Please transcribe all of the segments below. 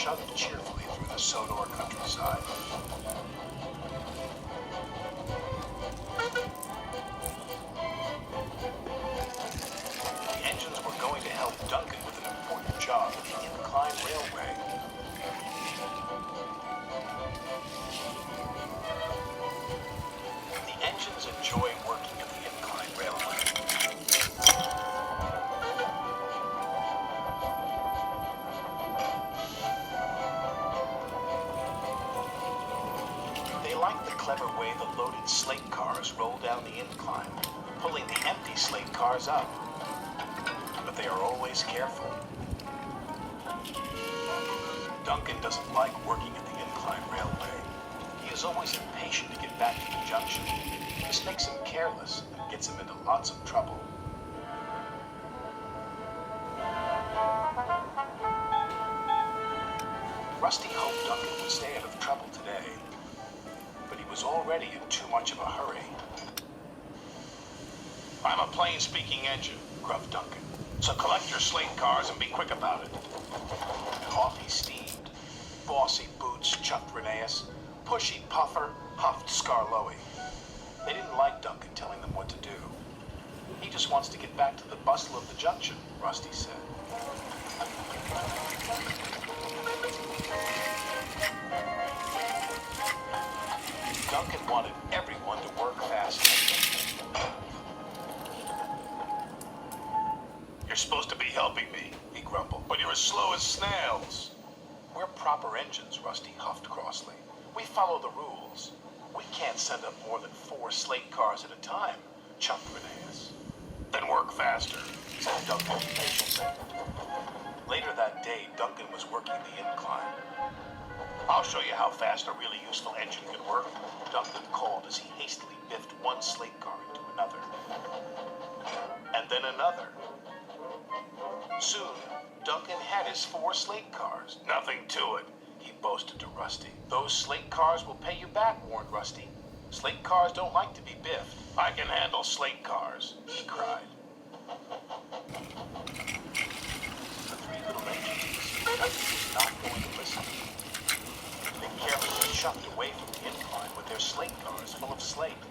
chugged cheerfully through the Sodor countryside. The engines were going to help Duncan with an important job at the Incline Railway. The engines enjoy working at the Incline Railway. They like the clever way the loaded slate cars roll down the incline, pulling the empty slate cars up. But they are always careful. Duncan doesn't like working at the Incline Railway. He is always impatient to get back to the junction. This makes him careless and gets him into lots of trouble. Rusty hoped Duncan would stay out of trouble today, but he was already in too much of a hurry. "I'm a plain-speaking engine," gruffed Duncan, "so collect your slate cars and be quick about it." Off he steamed. Bossy boots chuffed Rheneas. Pushy puffer huffed Skarloey. They didn't like Duncan telling them what to do. "He just wants to get back to the bustle of the junction," Rusty said. Duncan wanted everyone to work faster. "You're supposed to be helping me," he grumbled, "but you're as slow as snails." "We're proper engines," Rusty huffed crossly. "We follow the rules. We can't send up more than 4 slate cars at a time," chucked Rheneas. "Then work faster," said Duncan impatiently. Later that day, Duncan was working the incline. "I'll show you how fast a really useful engine can work," Duncan called as he hastily biffed one slate car into another. And then another. Soon, Duncan had his 4 slate cars. "Nothing to it," he boasted to Rusty. "Those slate cars will pay you back," warned Rusty. "Slate cars don't like to be biffed." "I can handle slate cars," he cried. The 3 little engines Duncan was not going to listen. They carefully shuffled away from the incline with their slate cars full of slate.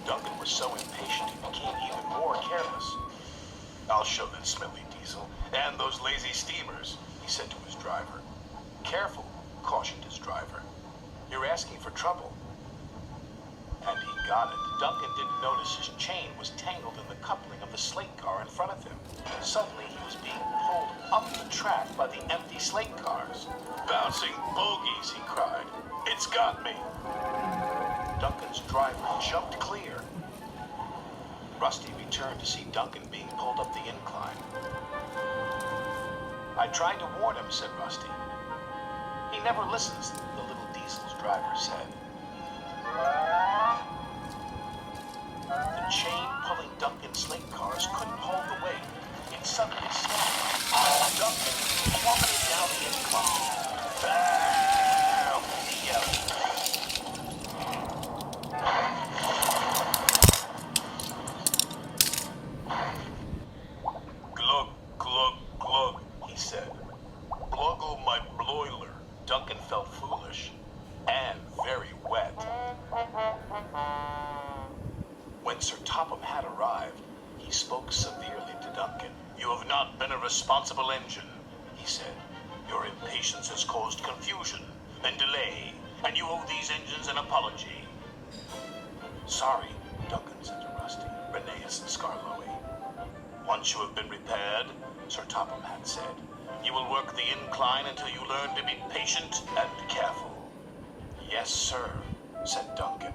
Duncan was so impatient he became even more careless. "I'll show that smelly diesel and those lazy steamers," he said to his driver. "Careful," cautioned his driver. "You're asking for trouble." And he got it. Duncan didn't notice his chain was tangled in the coupling of the slate car in front of him. Suddenly he was being pulled up the track by the empty slate cars. "Bouncing bogies," he cried. "It's got me." Duncan's driver jumped clear. Rusty returned to see Duncan being pulled up the incline. "I tried to warn him," said Rusty. "He never listens," the little diesel's driver said. The chain pulling Duncan's slate cars couldn't hold the weight. It suddenly snapped. Duncan plummeted down the incline. "Help!" he yelled. "Glug, glug, glug," he said. "Gluggle my broiler." Duncan felt foolish and very wet. When Sir Topham had arrived, he spoke severely to Duncan. "You have not been a responsible engine," he said. "Your impatience has caused confusion and delay, and you owe these engines an apology." "Sorry," Duncan said to Rusty, Rheneas, and Skarloey. "Once you have been repaired," Sir Topham had said, "you will work the incline until you learn to be patient and careful." "Yes, sir," said Duncan.